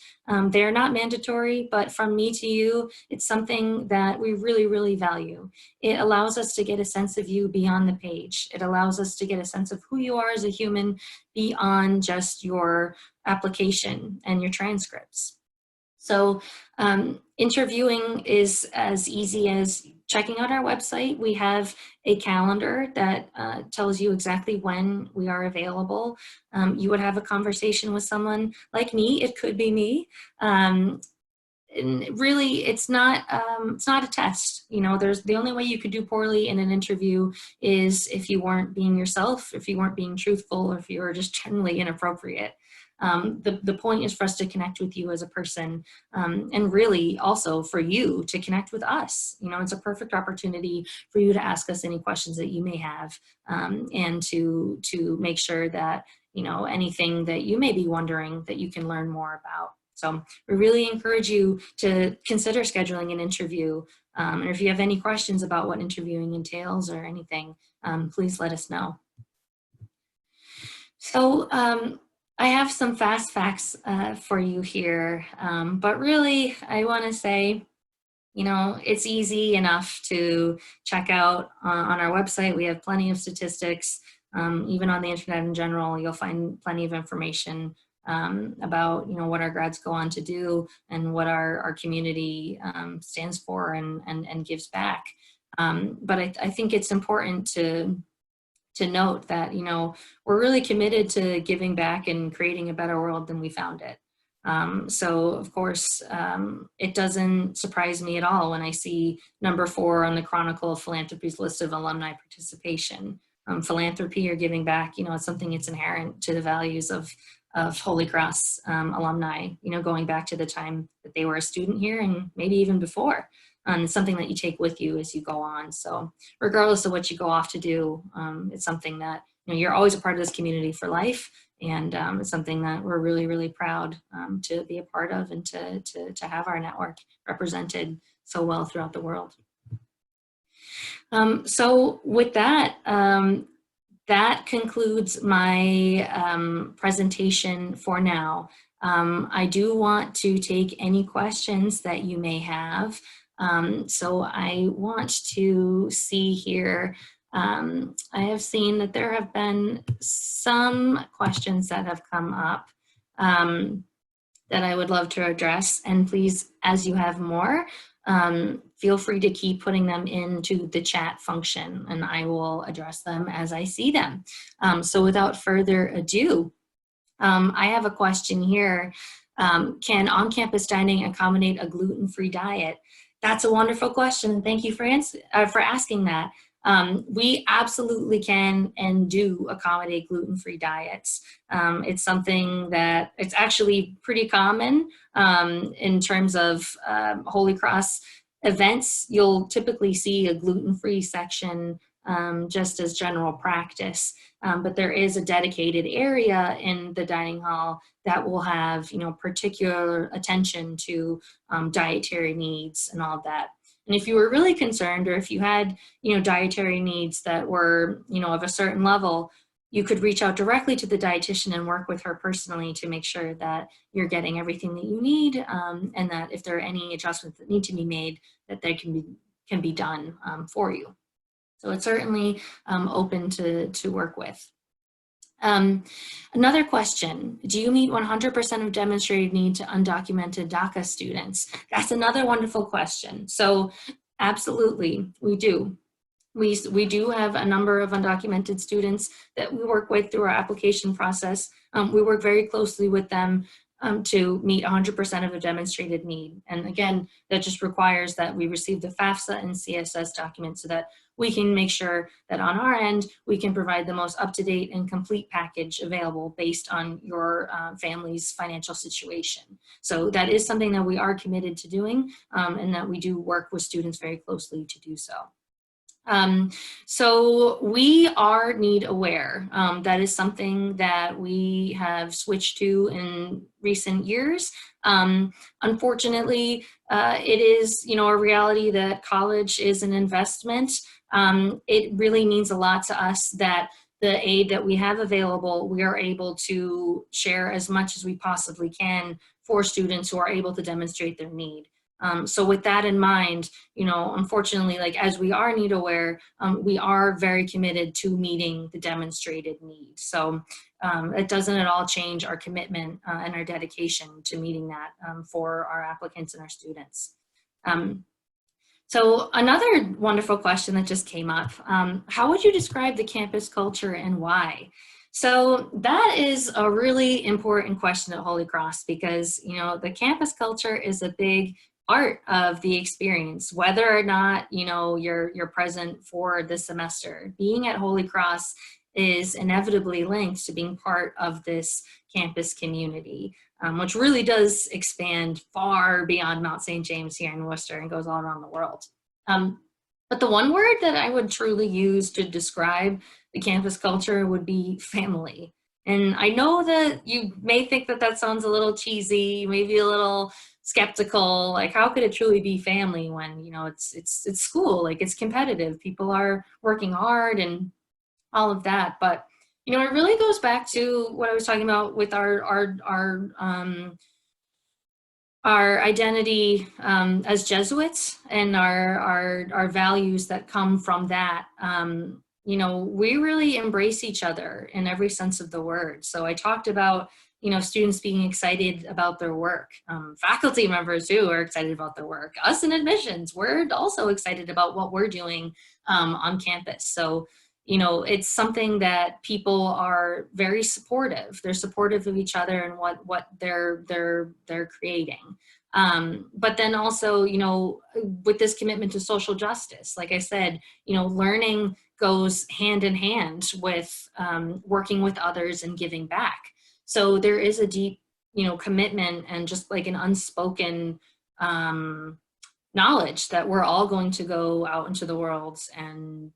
Speaker 2: They're not mandatory, but from me to you, it's something that we really, really value. It allows us to get a sense of you beyond the page. It allows us to get a sense of who you are as a human beyond just your application and your transcripts. So interviewing is as easy as checking out our website. We have a calendar that tells you exactly when we are available. You would have a conversation with someone like me. It could be me. And really, it's not a test. You know, there's the only way you could do poorly in an interview is if you weren't being yourself, if you weren't being truthful, or if you were just generally inappropriate. The point is for us to connect with you as a person, and really also for you to connect with us. You know, it's a perfect opportunity for you to ask us any questions that you may have, and to make sure that, you know, anything that you may be wondering that you can learn more about. So we really encourage you to consider scheduling an interview. And if you have any questions about what interviewing entails or anything, please let us know. So I have some fast facts for you here, but really I want to say, you know, it's easy enough to check out on our website. We have plenty of statistics. Even on the internet in general, you'll find plenty of information about, you know, what our grads go on to do and what our community stands for and gives back. But I think it's important to note that, you know, we're really committed to giving back and creating a better world than we found it. So of course, it doesn't surprise me at all when I see number 4 on the Chronicle of Philanthropy's list of alumni participation. Philanthropy or giving back, you know, it's something that's inherent to the values of Holy Cross alumni, you know, going back to the time that they were a student here and maybe even before. It's something that you take with you as you go on. So regardless of what you go off to do, it's something that, you know, you're always a part of this community for life. And it's something that we're really, really proud to be a part of and to have our network represented so well throughout the world. So with that, that concludes my presentation for now. I do want to take any questions that you may have. So I want to see here. I have seen that there have been some questions that have come up that I would love to address. And please, as you have more, feel free to keep putting them into the chat function and I will address them as I see them. So without further ado, I have a question here. Can on-campus dining accommodate a gluten-free diet? That's a wonderful question, and thank you for asking that. We absolutely can and do accommodate gluten-free diets. It's something that it's actually pretty common in terms of Holy Cross events. You'll typically see a gluten-free section just as general practice. But there is a dedicated area in the dining hall that will have, you know, particular attention to dietary needs and all of that. And if you were really concerned, or if you had, you know, dietary needs that were, you know, of a certain level, you could reach out directly to the dietitian and work with her personally to make sure that you're getting everything that you need, and that if there are any adjustments that need to be made, that they can be done for you. So it's certainly open to work with. Another question, do you meet 100% of demonstrated need to undocumented DACA students? That's another wonderful question. So absolutely, we do. We do have a number of undocumented students that we work with through our application process. We work very closely with them to meet 100% of a demonstrated need. And again, that just requires that we receive the FAFSA and CSS documents so that we can make sure that on our end, we can provide the most up-to-date and complete package available based on your family's financial situation. So that is something that we are committed to doing, and that we do work with students very closely to do so. So we are need aware. That is something that we have switched to in recent years. Unfortunately, it is, a reality that college is an investment. It really means a lot to us that the aid that we have available, we are able to share as much as we possibly can for students who are able to demonstrate their need. So with that in mind, unfortunately, like as we are need aware, we are very committed to meeting the demonstrated need. So it doesn't at all change our commitment and our dedication to meeting that for our applicants and our students. So another wonderful question that just came up, how would you describe the campus culture and why? So that is a really important question at Holy Cross because, the campus culture is a big part of the experience, whether or not, you're present for the semester. Being at Holy Cross is inevitably linked to being part of this campus community, which really does expand far beyond Mount St. James here in Worcester and goes all around the world. But the one word that I would truly use to describe the campus culture would be family. And I know that you may think that that sounds a little cheesy, maybe a little skeptical, like how could it truly be family when, it's school, like it's competitive, people are working hard and all of that. But, it really goes back to what I was talking about with our identity as Jesuits and our values that come from that. We really embrace each other in every sense of the word. So I talked about, students being excited about their work, faculty members too are excited about their work, us in admissions, we're also excited about what we're doing on campus. So, it's something that people are very supportive. They're supportive of each other and what they're creating. But then also, with this commitment to social justice, like I said, learning goes hand in hand with working with others and giving back. So there is a deep, commitment and just like an unspoken knowledge that we're all going to go out into the world and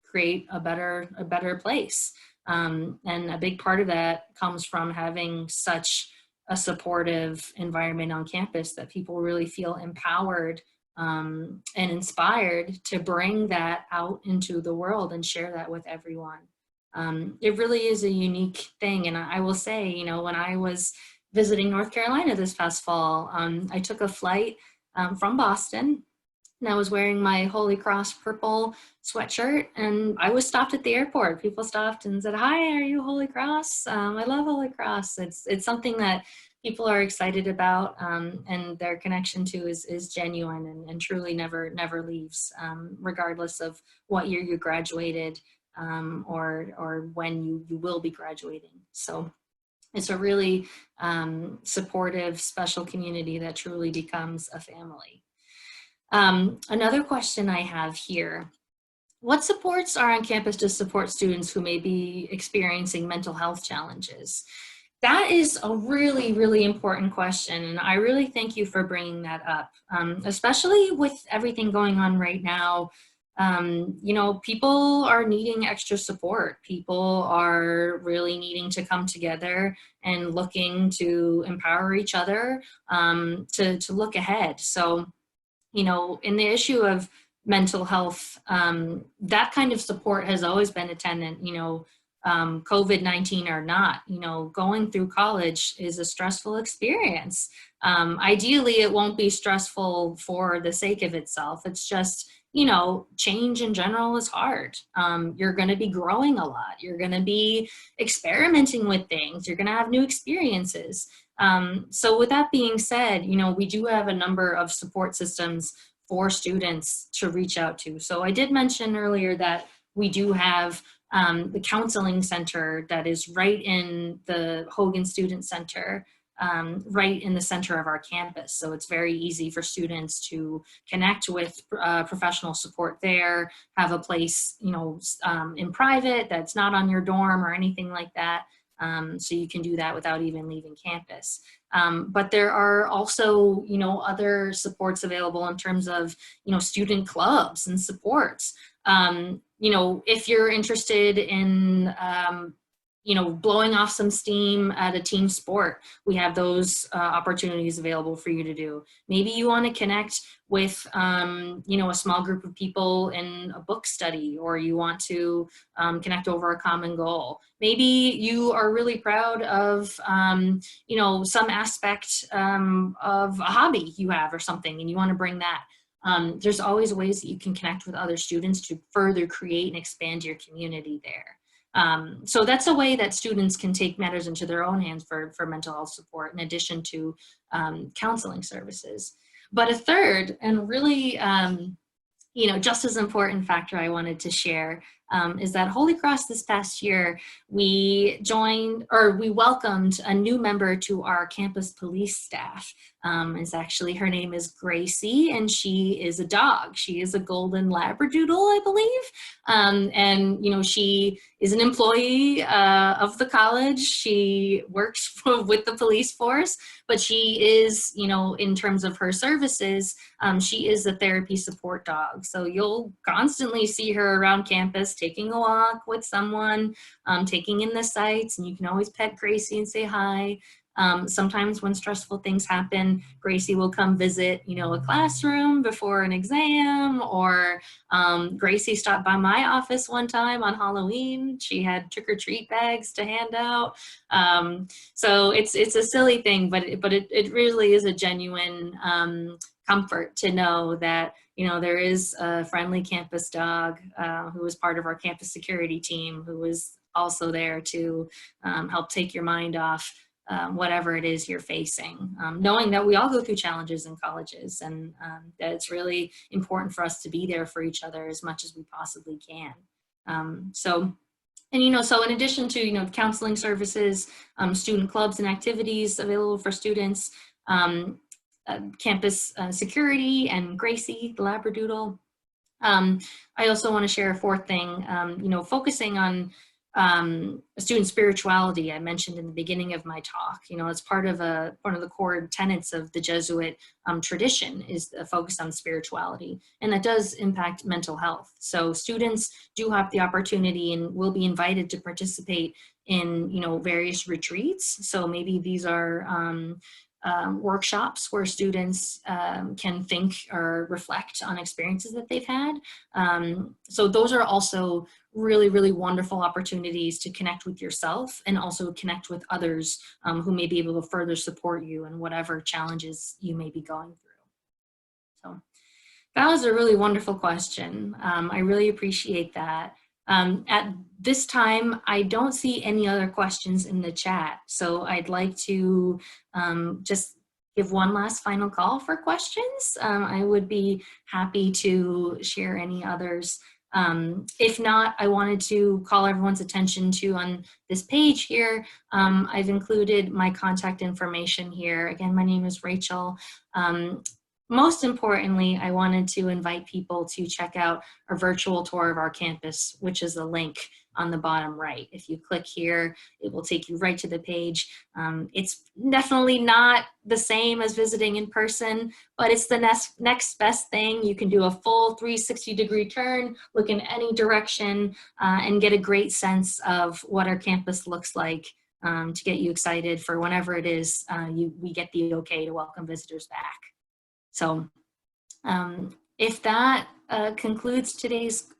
Speaker 2: create a better place. And a big part of that comes from having such a supportive environment on campus that people really feel empowered and inspired to bring that out into the world and share that with everyone. It really is a unique thing. And I will say, when I was visiting North Carolina this past fall, I took a flight from Boston, and I was wearing my Holy Cross purple sweatshirt, and I was stopped at the airport. People stopped and said, "Hi, are you Holy Cross?" I love Holy Cross. It's something that people are excited about, and their connection to is genuine and truly never leaves, regardless of what year you graduated or when you will be graduating. So it's a really supportive, special community that truly becomes a family. Another question I have here, what supports are on campus to support students who may be experiencing mental health challenges? That is a really, really important question, and I really thank you for bringing that up, especially with everything going on right now. People are needing extra support. People are really needing to come together and looking to empower each other to look ahead. So, in the issue of mental health, that kind of support has always been attendant, COVID-19 or not, going through college is a stressful experience. Ideally, it won't be stressful for the sake of itself. It's just, change in general is hard. You're going to be growing a lot. You're going to be experimenting with things. You're going to have new experiences. So with that being said, we do have a number of support systems for students to reach out to. So I did mention earlier that we do have the counseling center that is right in the Hogan Student Center, right in the center of our campus. So it's very easy for students to connect with professional support there, have a place, in private that's not on your dorm or anything like that. So you can do that without even leaving campus. But there are also, other supports available in terms of, student clubs and supports. If you're interested in, blowing off some steam at a team sport, we have those opportunities available for you to do. Maybe you want to connect with, a small group of people in a book study, or you want to connect over a common goal. Maybe you are really proud of, some aspect of a hobby you have or something, and you want to bring that. There's always ways that you can connect with other students to further create and expand your community there. So that's a way that students can take matters into their own hands for mental health support, in addition to counseling services. But a third and really, just as important factor I wanted to share is that Holy Cross this past year, we welcomed a new member to our campus police staff. Her name is Gracie, and she is a dog. She is a golden labradoodle, I believe. She is an employee of the college. She works with the police force, but she is, in terms of her services, she is a therapy support dog. So you'll constantly see her around campus, taking a walk with someone, taking in the sights, and you can always pet Gracie and say hi. Sometimes when stressful things happen, Gracie will come visit, a classroom before an exam, or Gracie stopped by my office one time on Halloween. She had trick-or-treat bags to hand out. So it's a silly thing, but it really is a genuine comfort to know that, there is a friendly campus dog who is part of our campus security team, who is also there to help take your mind off whatever it is you're facing, knowing that we all go through challenges in colleges, and that it's really important for us to be there for each other as much as we possibly can. So in addition to, counseling services, student clubs and activities available for students, campus security, and Gracie, the Labradoodle. I also want to share a fourth thing, focusing on student spirituality. I mentioned in the beginning of my talk, it's part of one of the core tenets of the Jesuit tradition is a focus on spirituality, and that does impact mental health. So students do have the opportunity and will be invited to participate in, various retreats. So maybe these are workshops where students can think or reflect on experiences that they've had. So those are also really, really wonderful opportunities to connect with yourself and also connect with others who may be able to further support you in whatever challenges you may be going through. So that was a really wonderful question. I really appreciate that. At this time, I don't see any other questions in the chat, so I'd like to just give one last final call for questions. I would be happy to share any others. If not, I wanted to call everyone's attention to, on this page here, I've included my contact information here. Again, my name is Rachel. Most importantly, I wanted to invite people to check out our virtual tour of our campus, which is a link on the bottom right. If you click here, it will take you right to the page. It's definitely not the same as visiting in person, but it's the next best thing. You can do a full 360-degree turn, look in any direction, and get a great sense of what our campus looks like, to get you excited for whenever it is we get the okay to welcome visitors back. So if that concludes today's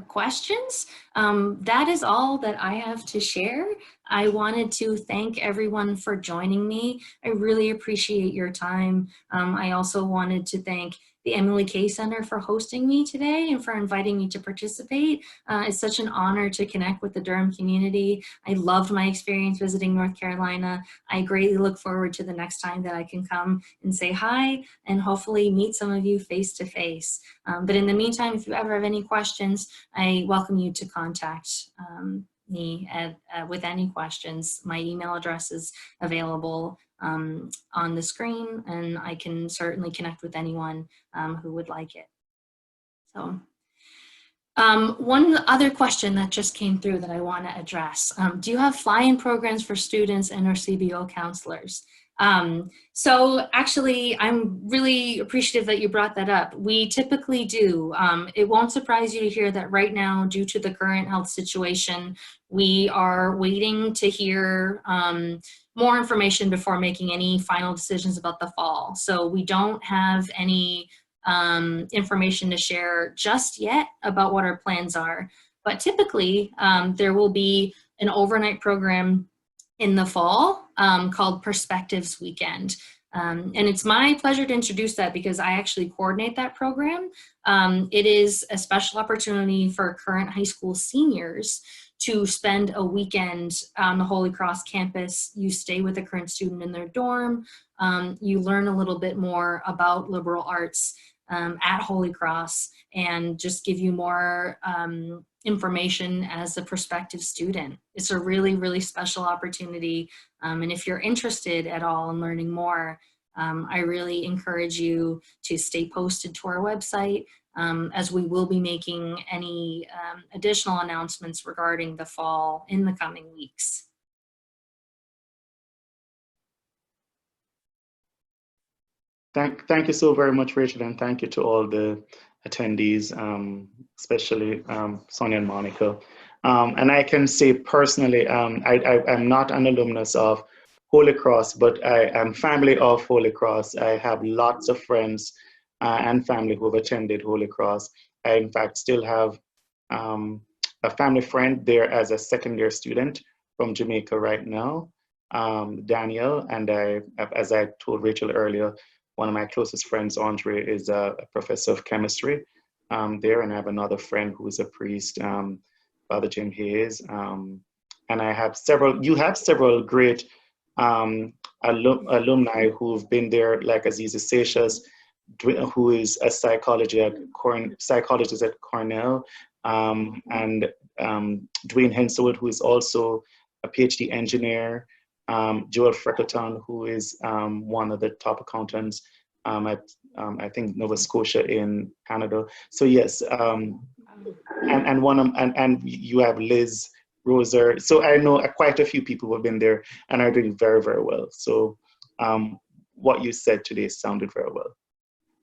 Speaker 2: questions, that is all that I have to share. I wanted to thank everyone for joining me. I really appreciate your time. I also wanted to thank the Emily Kay Center for hosting me today and for inviting me to participate. It's such an honor to connect with the Durham community. I loved my experience visiting North Carolina. I greatly look forward to the next time that I can come and say hi and hopefully meet some of you face to face. But in the meantime, if you ever have any questions, I welcome you to contact me with any questions. My email address is available on the screen, and I can certainly connect with anyone who would like it. So One other question that just came through that I want to address. Do you have fly-in programs for students and or CBO counselors? So actually, I'm really appreciative that you brought that up. We typically do. It won't surprise you to hear that right now, due to the current health situation, we are waiting to hear more information before making any final decisions about the fall. So we don't have any information to share just yet about what our plans are. But typically, there will be an overnight program in the fall called Perspectives Weekend. And it's my pleasure to introduce that because I actually coordinate that program. It is a special opportunity for current high school seniors to spend a weekend on the Holy Cross campus. You stay with a current student in their dorm. You learn a little bit more about liberal arts at Holy Cross and just give you more information as a prospective student. It's a really, really special opportunity. And if you're interested at all in learning more, I really encourage you to stay posted to our website as we will be making any additional announcements regarding the fall in the coming weeks.
Speaker 3: Thank you so very much, Rachel, and thank you to all the attendees, especially Sonia and Monica. And I can say personally, I'm not an alumnus of Holy Cross, but I am family of Holy Cross. I have lots of friends and family who have attended Holy Cross. I, in fact, still have a family friend there as a second-year student from Jamaica right now, Daniel, and as I told Rachel earlier, one of my closest friends, Andre, is a professor of chemistry there, and I have another friend who is a priest, Father Jim Hayes. And I have you have several great alumni who've been there, like Aziza Seixas, who is a psychologist at Cornell, and Dwayne Henselwood, who is also a PhD engineer, Joel Freckleton, who is one of the top accountants at I think Nova Scotia in Canada. So yes, and you have Liz Roser. So I know quite a few people who have been there and are doing very, very well. So what you said today sounded very well.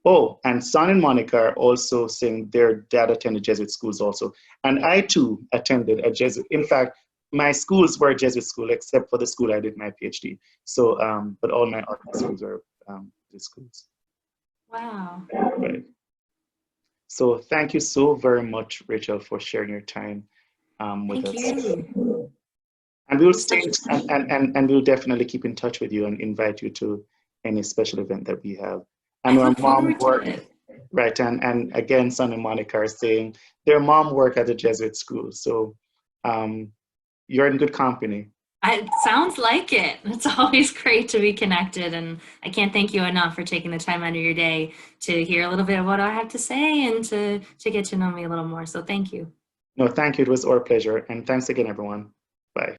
Speaker 3: Oh, and Son and Monica are also saying their dad attended Jesuit schools also. And I too attended a Jesuit. In fact, my schools were Jesuit school, except for the school I did my PhD. So, but all my art schools are the schools.
Speaker 2: Wow.
Speaker 3: Right. So thank you so very much, Rachel, for sharing your time with us.
Speaker 2: Thank you.
Speaker 3: And we'll stay and we'll definitely keep in touch with you and invite you to any special event that we have. And our mom worked, right? And again, Son and Monica are saying their mom worked at the Jesuit school. So you're in good company.
Speaker 2: It sounds like it. It's always great to be connected, and I can't thank you enough for taking the time out of your day to hear a little bit of what I have to say and to get to know me a little more. So thank you.
Speaker 3: No, thank you. It was our pleasure. And thanks again, everyone.